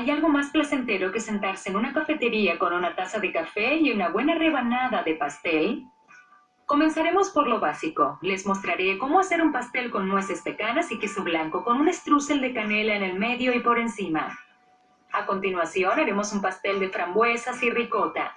¿Hay algo más placentero que sentarse en una cafetería con una taza de café y una buena rebanada de pastel? Comenzaremos por lo básico. Les mostraré cómo hacer un pastel con nueces pecanas y queso blanco con un strudel de canela en el medio y por encima. A continuación haremos un pastel de frambuesas y ricota.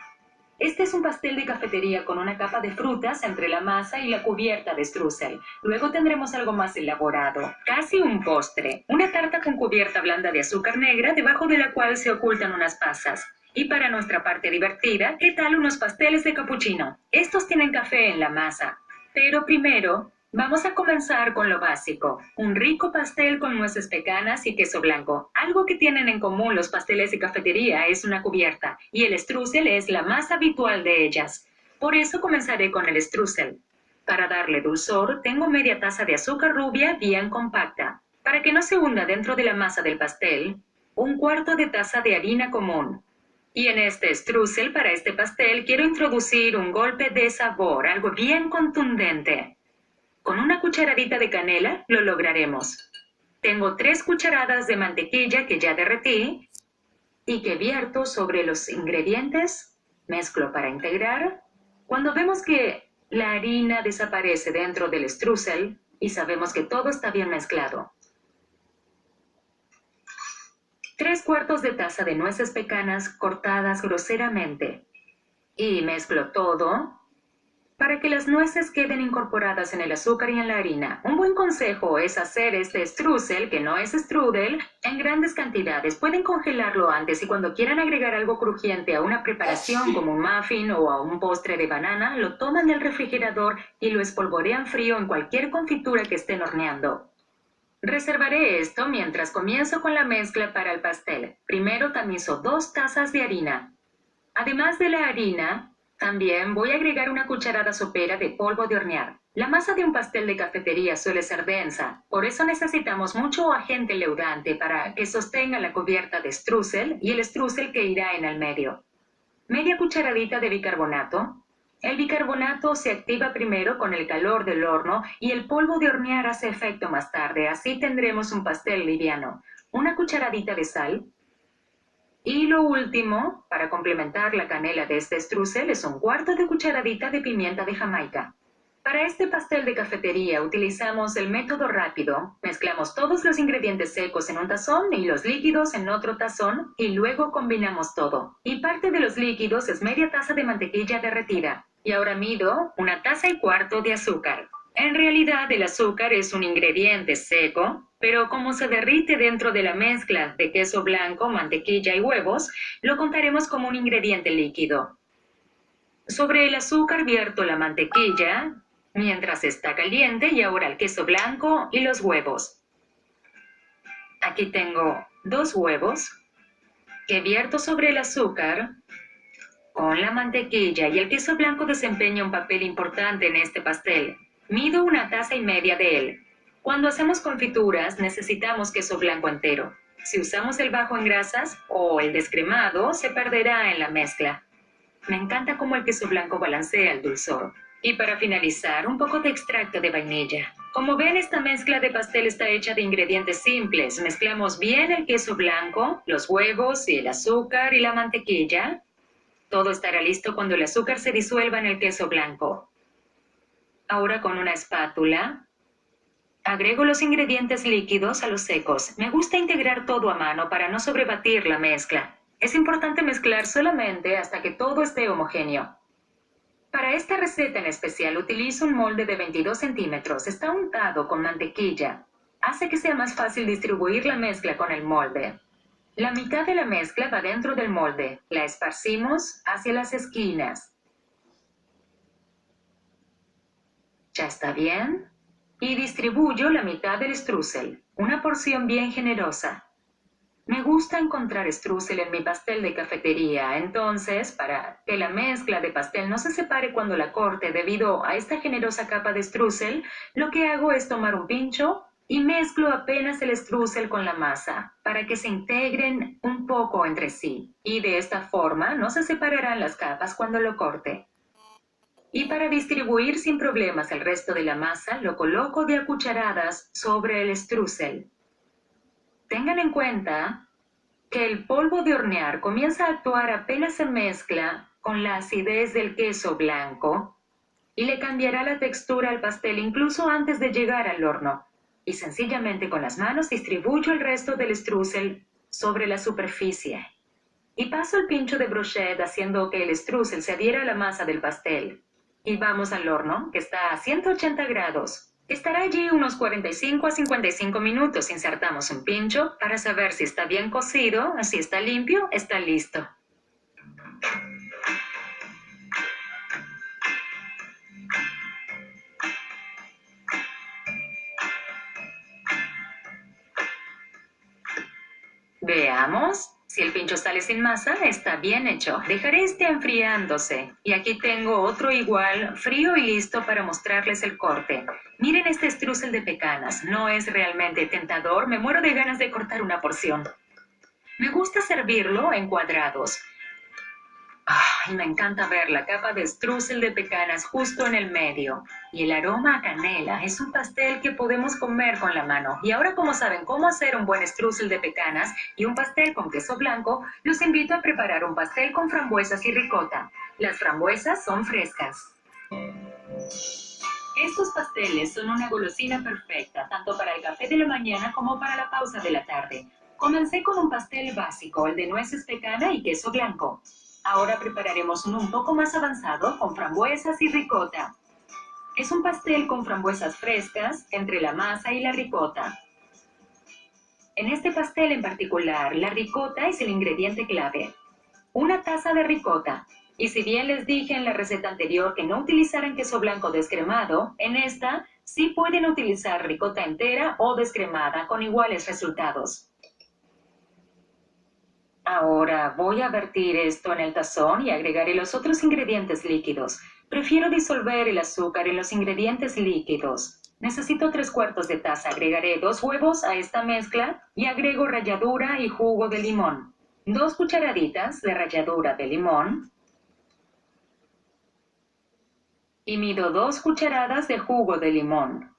Este es un pastel de cafetería con una capa de frutas entre la masa y la cubierta de strudel. Luego tendremos algo más elaborado, casi un postre. Una tarta con cubierta blanda de azúcar negra debajo de la cual se ocultan unas pasas. Y para nuestra parte divertida, ¿qué tal unos pasteles de capuchino? Estos tienen café en la masa. Pero primero, vamos a comenzar con lo básico. Un rico pastel con nueces pecanas y queso blanco. Algo que tienen en común los pasteles de cafetería es una cubierta, y el strudel es la más habitual de ellas. Por eso comenzaré con el strudel. Para darle dulzor, tengo media taza de azúcar rubia bien compacta. Para que no se hunda dentro de la masa del pastel, un cuarto de taza de harina común. Y en este strudel para este pastel quiero introducir un golpe de sabor, algo bien contundente. Con una cucharadita de canela lo lograremos. Tengo 3 cucharadas de mantequilla que ya derretí y que vierto sobre los ingredientes. Mezclo para integrar. Cuando vemos que la harina desaparece dentro del strudel y sabemos que todo está bien mezclado, 3/4 de taza de nueces pecanas cortadas groseramente. Y mezclo todo para que las nueces queden incorporadas en el azúcar y en la harina. Un buen consejo es hacer este strudel, que no es strudel, en grandes cantidades. Pueden congelarlo antes y cuando quieran agregar algo crujiente a una preparación como un muffin o a un postre de banana, lo toman del refrigerador y lo espolvorean frío en cualquier confitura que estén horneando. Reservaré esto mientras comienzo con la mezcla para el pastel. Primero tamizo 2 tazas de harina. Además de la harina, también voy a agregar una cucharada sopera de polvo de hornear. La masa de un pastel de cafetería suele ser densa, por eso necesitamos mucho agente leudante para que sostenga la cubierta de strudel y el strudel que irá en el medio. Media cucharadita de bicarbonato. El bicarbonato se activa primero con el calor del horno y el polvo de hornear hace efecto más tarde, así tendremos un pastel liviano. Una cucharadita de sal. Y lo último, para complementar la canela de este strudel, es un cuarto de cucharadita de pimienta de Jamaica. Para este pastel de cafetería utilizamos el método rápido. Mezclamos todos los ingredientes secos en un tazón y los líquidos en otro tazón y luego combinamos todo. Y parte de los líquidos es media taza de mantequilla derretida. Y ahora mido 1,25 tazas de azúcar. En realidad el azúcar es un ingrediente seco, pero como se derrite dentro de la mezcla de queso blanco, mantequilla y huevos, lo contaremos como un ingrediente líquido. Sobre el azúcar vierto la mantequilla, mientras está caliente, y ahora el queso blanco y los huevos. Aquí tengo 2 huevos que vierto sobre el azúcar con la mantequilla, y el queso blanco desempeña un papel importante en este pastel. Mido 1,5 tazas de él. Cuando hacemos confituras necesitamos queso blanco entero. Si usamos el bajo en grasas o el descremado, se perderá en la mezcla. Me encanta cómo el queso blanco balancea el dulzor. Y para finalizar, un poco de extracto de vainilla. Como ven, esta mezcla de pastel está hecha de ingredientes simples. Mezclamos bien el queso blanco, los huevos y el azúcar y la mantequilla. Todo estará listo cuando el azúcar se disuelva en el queso blanco. Ahora con una espátula, agrego los ingredientes líquidos a los secos. Me gusta integrar todo a mano para no sobrebatir la mezcla. Es importante mezclar solamente hasta que todo esté homogéneo. Para esta receta en especial utilizo un molde de 22 centímetros. Está untado con mantequilla. Hace que sea más fácil distribuir la mezcla con el molde. La mitad de la mezcla va dentro del molde. La esparcimos hacia las esquinas. ¿Ya está bien? Y distribuyo la mitad del strudel. Una porción bien generosa. Me gusta encontrar strudel en mi pastel de cafetería, entonces, para que la mezcla de pastel no se separe cuando la corte debido a esta generosa capa de strudel, lo que hago es tomar un pincho y mezclo apenas el strudel con la masa, para que se integren un poco entre sí, y de esta forma no se separarán las capas cuando lo corte. Y para distribuir sin problemas el resto de la masa, lo coloco de a cucharadas sobre el strudel. Tengan en cuenta que el polvo de hornear comienza a actuar apenas se mezcla con la acidez del queso blanco y le cambiará la textura al pastel incluso antes de llegar al horno. Y sencillamente con las manos distribuyo el resto del strudel sobre la superficie. Y paso el pincho de brochette haciendo que el strudel se adhiera a la masa del pastel. Y vamos al horno, que está a 180 grados. Estará allí unos 45 a 55 minutos. Insertamos un pincho para saber si está bien cocido, si está limpio, está listo. Veamos. Si el pincho sale sin masa, está bien hecho. Dejaré este enfriándose. Y aquí tengo otro igual, frío y listo para mostrarles el corte. Miren este strudel de pecanas. No es realmente tentador. Me muero de ganas de cortar una porción. Me gusta servirlo en cuadrados. Y me encanta ver la capa de strudel de pecanas justo en el medio. Y el aroma a canela es un pastel que podemos comer con la mano. Y ahora, como saben cómo hacer un buen strudel de pecanas y un pastel con queso blanco, los invito a preparar un pastel con frambuesas y ricota. Las frambuesas son frescas. Estos pasteles son una golosina perfecta, tanto para el café de la mañana como para la pausa de la tarde. Comencé con un pastel básico, el de nueces pecana y queso blanco. Ahora prepararemos uno un poco más avanzado con frambuesas y ricota. Es un pastel con frambuesas frescas entre la masa y la ricota. En este pastel en particular, la ricota es el ingrediente clave. Una taza de ricota. Y si bien les dije en la receta anterior que no utilizaran queso blanco descremado, en esta sí pueden utilizar ricota entera o descremada con iguales resultados. Ahora voy a vertir esto en el tazón y agregaré los otros ingredientes líquidos. Prefiero disolver el azúcar en los ingredientes líquidos. Necesito 3/4 de taza. Agregaré 2 huevos a esta mezcla y agrego ralladura y jugo de limón. 2 cucharaditas de ralladura de limón. Y mido 2 cucharadas de jugo de limón.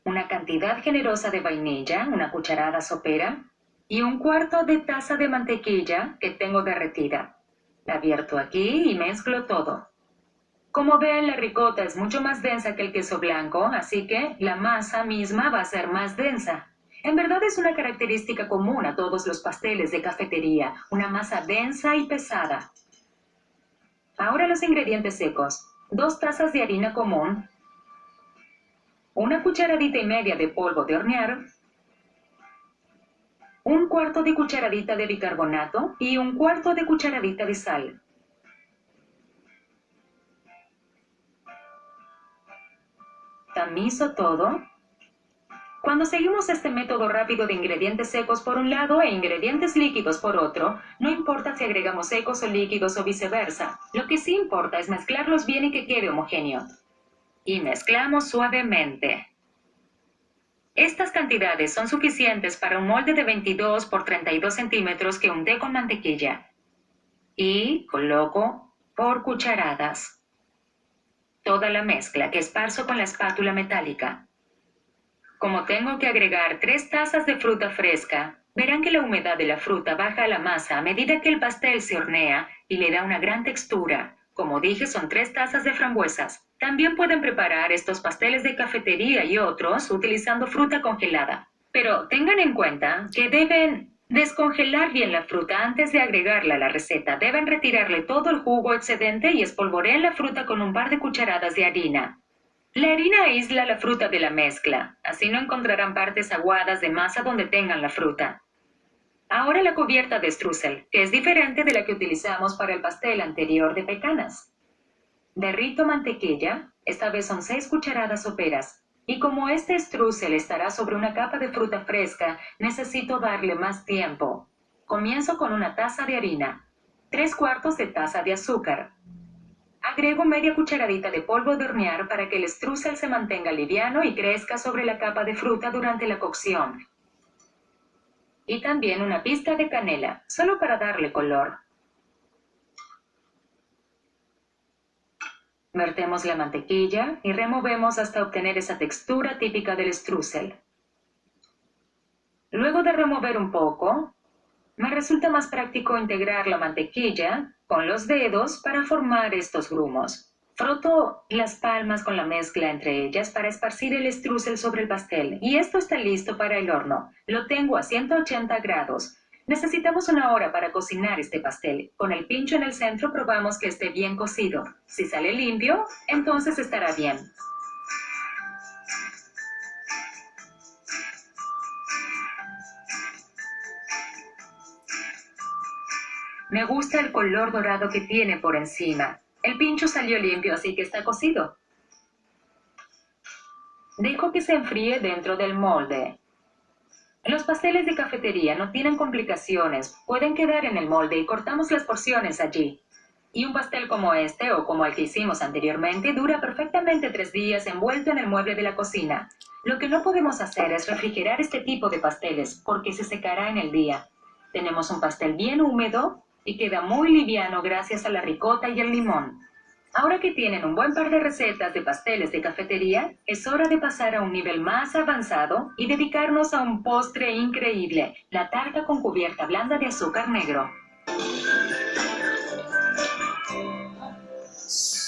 Una cantidad generosa de vainilla, una cucharada sopera. Y 1/4 de taza de mantequilla que tengo derretida. La vierto aquí y mezclo todo. Como ven, la ricota es mucho más densa que el queso blanco, así que la masa misma va a ser más densa. En verdad es una característica común a todos los pasteles de cafetería, una masa densa y pesada. Ahora los ingredientes secos. 2 tazas de harina común, 1 cucharadita y media de polvo de hornear, 1/4 de cucharadita de bicarbonato y 1/4 de cucharadita de sal. Tamizo todo. Cuando seguimos este método rápido de ingredientes secos por un lado e ingredientes líquidos por otro, no importa si agregamos secos o líquidos o viceversa. Lo que sí importa es mezclarlos bien y que quede homogéneo. Y mezclamos suavemente. Estas cantidades son suficientes para un molde de 22 por 32 centímetros que unté con mantequilla. Y coloco por cucharadas toda la mezcla que esparzo con la espátula metálica. Como tengo que agregar 3 tazas de fruta fresca, verán que la humedad de la fruta baja a la masa a medida que el pastel se hornea y le da una gran textura. Como dije, son 3 tazas de frambuesas. También pueden preparar estos pasteles de cafetería y otros utilizando fruta congelada. Pero tengan en cuenta que deben descongelar bien la fruta antes de agregarla a la receta. Deben retirarle todo el jugo excedente y espolvorear la fruta con un par de cucharadas de harina. La harina aísla la fruta de la mezcla, así no encontrarán partes aguadas de masa donde tengan la fruta. Ahora la cubierta de strudel, que es diferente de la que utilizamos para el pastel anterior de pecanas. Derrito mantequilla, esta vez son 6 cucharadas soperas, y como este strudel estará sobre una capa de fruta fresca, necesito darle más tiempo. Comienzo con 1 taza de harina, 3/4 de taza de azúcar. Agrego media cucharadita de polvo de hornear para que el strudel se mantenga liviano y crezca sobre la capa de fruta durante la cocción. Y también una pizca de canela, solo para darle color. Vertemos la mantequilla y removemos hasta obtener esa textura típica del strudel. Luego de remover un poco, Me resulta más práctico integrar la mantequilla con los dedos para formar estos grumos. Froto las palmas con la mezcla entre ellas para esparcir el strudel sobre el pastel y esto está listo para el horno. Lo tengo a 180 grados. Necesitamos una hora para cocinar este pastel. Con el pincho en el centro probamos que esté bien cocido. Si sale limpio, entonces estará bien. Me gusta el color dorado que tiene por encima. El pincho salió limpio, así que está cocido. Dejo que se enfríe dentro del molde. Los pasteles de cafetería no tienen complicaciones, pueden quedar en el molde y cortamos las porciones allí. Y un pastel como este o como el que hicimos anteriormente dura perfectamente 3 días envuelto en el mueble de la cocina. Lo que no podemos hacer es refrigerar este tipo de pasteles porque se secará en el día. Tenemos un pastel bien húmedo y queda muy liviano gracias a la ricota y el limón. Ahora que tienen un buen par de recetas de pasteles de cafetería, es hora de pasar a un nivel más avanzado y dedicarnos a un postre increíble, la tarta con cubierta blanda de azúcar negro.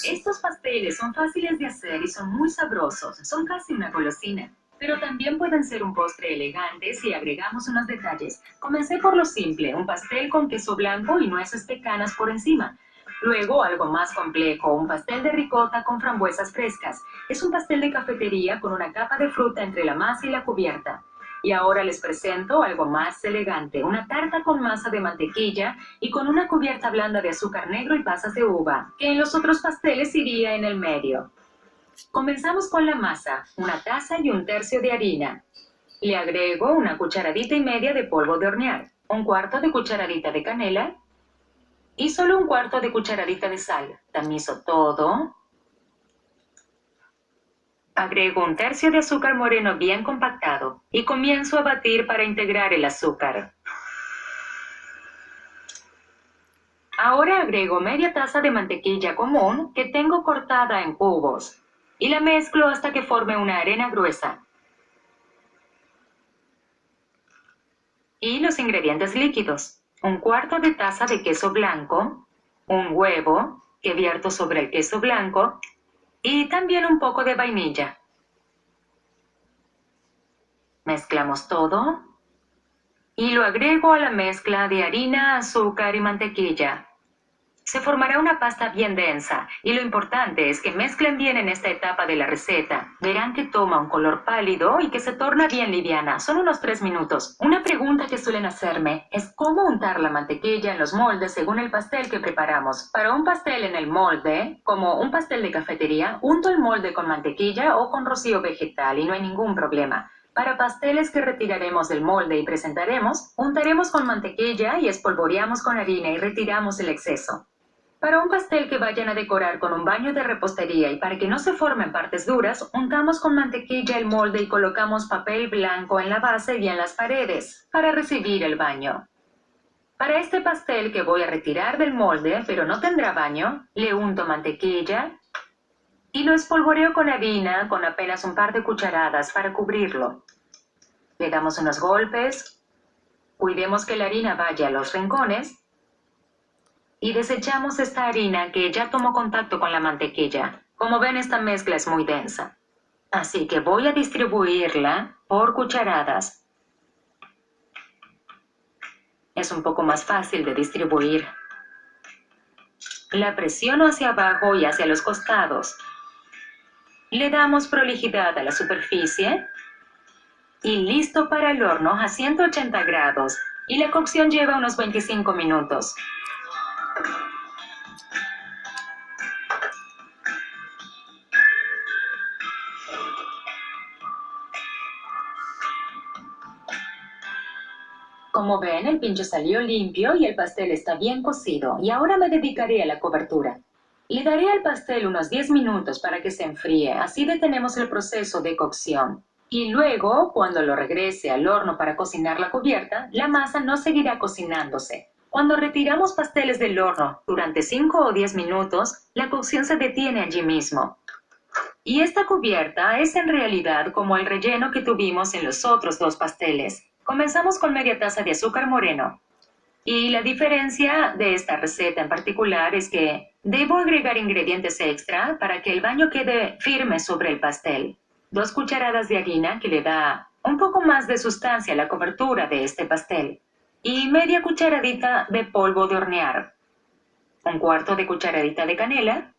Estos pasteles son fáciles de hacer y son muy sabrosos, son casi una golosina. Pero también pueden ser un postre elegante si agregamos unos detalles. Comencé por lo simple, un pastel con queso blanco y nueces pecanas por encima. Luego, algo más complejo, un pastel de ricota con frambuesas frescas. Es un pastel de cafetería con una capa de fruta entre la masa y la cubierta. Y ahora les presento algo más elegante, una tarta con masa de mantequilla y con una cubierta blanda de azúcar negro y pasas de uva, que en los otros pasteles iría en el medio. Comenzamos con la masa, 1 taza y 1/3 de harina. Le agrego 1,5 cucharadas de polvo de hornear, 1/4 de cucharadita de canela y solo 1/4 de cucharadita de sal. Tamizo todo. Agrego 1/3 de azúcar moreno bien compactado y comienzo a batir para integrar el azúcar. Ahora agrego media taza de mantequilla común que tengo cortada en cubos y la mezclo hasta que forme una arena gruesa. Y los ingredientes líquidos: 1/4 de taza de queso blanco, un huevo que vierto sobre el queso blanco y también un poco de vainilla. Mezclamos todo y lo agrego a la mezcla de harina, azúcar y mantequilla. Se formará una pasta bien densa y lo importante es que mezclen bien en esta etapa de la receta. Verán que toma un color pálido y que se torna bien liviana. Son unos 3 minutos. Una pregunta que suelen hacerme es cómo untar la mantequilla en los moldes según el pastel que preparamos. Para un pastel en el molde, como un pastel de cafetería, unto el molde con mantequilla o con rocío vegetal y no hay ningún problema. Para pasteles que retiraremos del molde y presentaremos, untaremos con mantequilla y espolvoreamos con harina y retiramos el exceso. Para un pastel que vayan a decorar con un baño de repostería y para que no se formen partes duras, untamos con mantequilla el molde y colocamos papel blanco en la base y en las paredes para recibir el baño. Para este pastel que voy a retirar del molde, pero no tendrá baño, le unto mantequilla y lo espolvoreo con harina con apenas un par de cucharadas para cubrirlo. Le damos unos golpes, cuidemos que la harina vaya a los rincones y desechamos esta harina que ya tomó contacto con la mantequilla. Como ven, esta mezcla es muy densa. Así que voy a distribuirla por cucharadas. Es un poco más fácil de distribuir. La presiono hacia abajo y hacia los costados. Le damos prolijidad a la superficie. Y listo para el horno a 180 grados. Y la cocción lleva unos 25 minutos. Como ven, el pincho salió limpio y el pastel está bien cocido, y ahora me dedicaré a la cobertura. Le daré al pastel unos 10 minutos para que se enfríe, así detenemos el proceso de cocción. Y luego, cuando lo regrese al horno para cocinar la cubierta, la masa no seguirá cocinándose. Cuando retiramos pasteles del horno durante 5 o 10 minutos, la cocción se detiene allí mismo. Y esta cubierta es en realidad como el relleno que tuvimos en los otros 2 pasteles. Comenzamos con media taza de azúcar moreno. Y la diferencia de esta receta en particular es que debo agregar ingredientes extra para que el baño quede firme sobre el pastel. 2 cucharadas de harina que le da un poco más de sustancia a la cobertura de este pastel. Y media cucharadita de polvo de hornear. 1/4 de cucharadita de canela.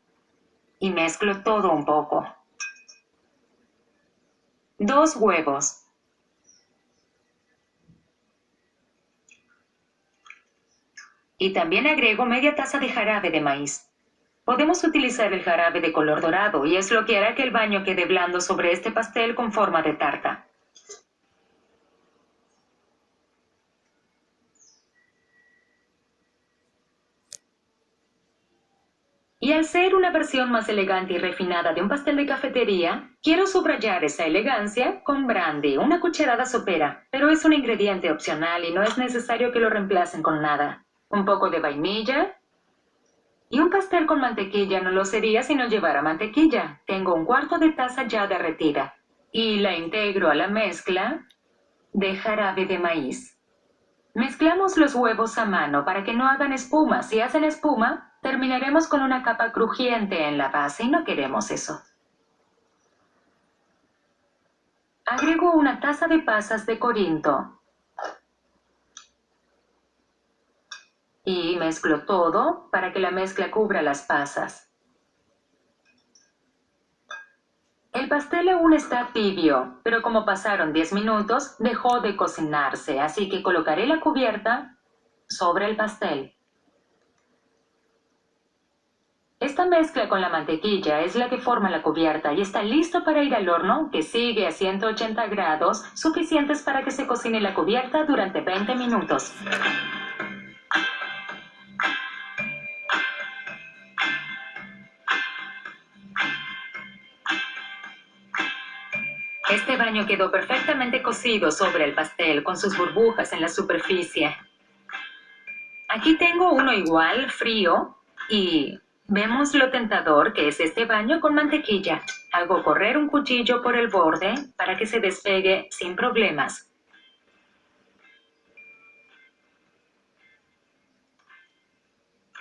Y mezclo todo un poco. 2 huevos. Y también agrego media taza de jarabe de maíz. Podemos utilizar el jarabe de color dorado y es lo que hará que el baño quede blando sobre este pastel con forma de tarta. Y al ser una versión más elegante y refinada de un pastel de cafetería, quiero subrayar esa elegancia con brandy, una cucharada sopera, pero es un ingrediente opcional y no es necesario que lo reemplacen con nada. Un poco de vainilla. Y un pastel con mantequilla no lo sería si no llevara mantequilla. Tengo 1/4 de taza ya derretida. Y la integro a la mezcla de jarabe de maíz. Mezclamos los huevos a mano para que no hagan espuma. Si hacen espuma, terminaremos con una capa crujiente en la base y no queremos eso. Agrego una taza de pasas de Corinto. Y mezclo todo para que la mezcla cubra las pasas. El pastel aún está tibio, pero como pasaron 10 minutos, dejó de cocinarse, así que colocaré la cubierta sobre el pastel. Esta mezcla con la mantequilla es la que forma la cubierta y está listo para ir al horno, que sigue a 180 grados, suficientes para que se cocine la cubierta durante 20 minutos. Este baño quedó perfectamente cocido sobre el pastel con sus burbujas en la superficie. Aquí tengo uno igual, frío, y vemos lo tentador que es este baño con mantequilla. Hago correr un cuchillo por el borde para que se despegue sin problemas.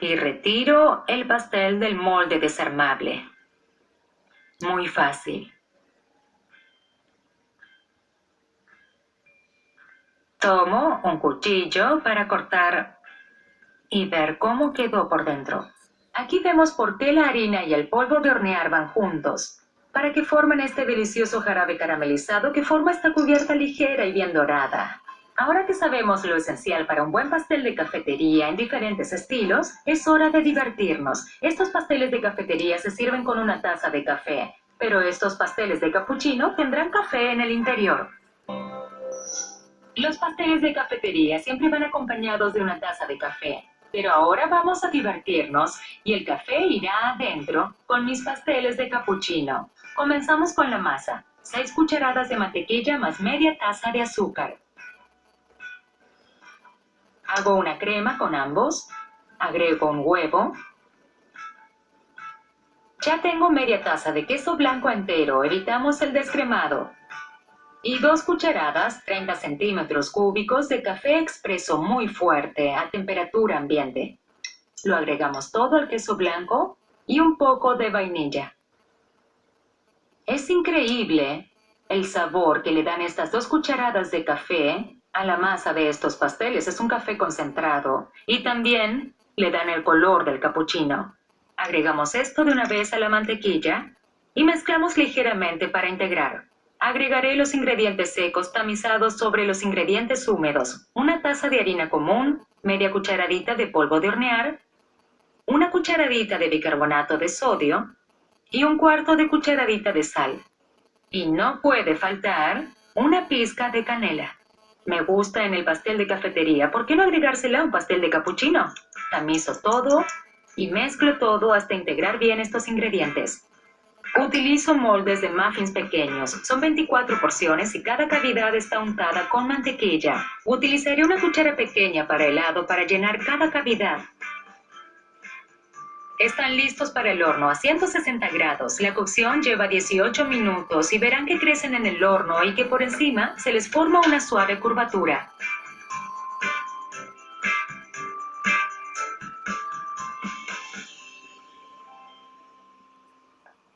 Y retiro el pastel del molde desarmable. Muy fácil. Tomo un cuchillo para cortar y ver cómo quedó por dentro. Aquí vemos por qué la harina y el polvo de hornear van juntos, para que formen este delicioso jarabe caramelizado que forma esta cubierta ligera y bien dorada. Ahora que sabemos lo esencial para un buen pastel de cafetería en diferentes estilos, es hora de divertirnos. Estos pasteles de cafetería se sirven con una taza de café, pero estos pasteles de capuchino tendrán café en el interior. Los pasteles de cafetería siempre van acompañados de una taza de café, pero ahora vamos a divertirnos y el café irá adentro con mis pasteles de capuchino. Comenzamos con la masa, 6 cucharadas de mantequilla más media taza de azúcar. Hago una crema con ambos, agrego un huevo. Ya tengo media taza de queso blanco entero, evitamos el descremado. Y 2 cucharadas, 30 centímetros cúbicos de café expreso muy fuerte a temperatura ambiente. Lo agregamos todo al queso blanco y un poco de vainilla. Es increíble el sabor que le dan estas 2 cucharadas de café a la masa de estos pasteles. Es un café concentrado y también le dan el color del capuchino. Agregamos esto de una vez a la mantequilla y mezclamos ligeramente para integrar. Agregaré los ingredientes secos tamizados sobre los ingredientes húmedos. Una taza de harina común, media cucharadita de polvo de hornear, una cucharadita de bicarbonato de sodio y 1/4 de cucharadita de sal. Y no puede faltar una pizca de canela. Me gusta en el pastel de cafetería. ¿Por qué no agregársela a un pastel de capuchino? Tamizo todo y mezclo todo hasta integrar bien estos ingredientes. Utilizo moldes de muffins pequeños. Son 24 porciones y cada cavidad está untada con mantequilla. Utilizaré una cuchara pequeña para helado para llenar cada cavidad. Están listos para el horno a 160 grados. La cocción lleva 18 minutos y verán que crecen en el horno y que por encima se les forma una suave curvatura.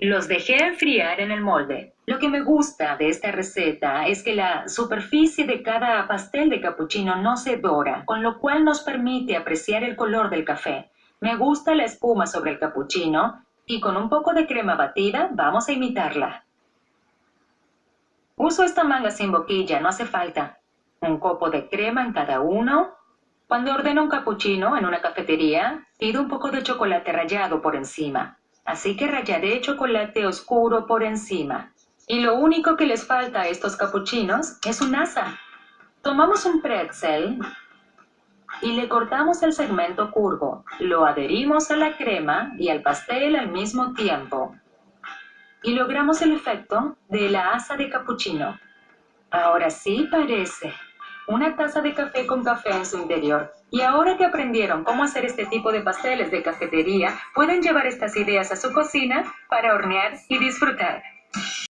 Los dejé enfriar en el molde. Lo que me gusta de esta receta es que la superficie de cada pastel de capuchino no se dora, con lo cual nos permite apreciar el color del café. Me gusta la espuma sobre el capuchino y con un poco de crema batida vamos a imitarla. Uso esta manga sin boquilla, no hace falta. Un copo de crema en cada uno. Cuando ordeno un capuchino en una cafetería, pido un poco de chocolate rallado por encima. Así que rallaré chocolate oscuro por encima. Y lo único que les falta a estos capuchinos es un asa. Tomamos un pretzel y le cortamos el segmento curvo. Lo adherimos a la crema y al pastel al mismo tiempo. Y logramos el efecto de la asa de capuchino. Ahora sí parece. Una taza de café con café en su interior. Y ahora que aprendieron cómo hacer este tipo de pasteles de cafetería, pueden llevar estas ideas a su cocina para hornear y disfrutar.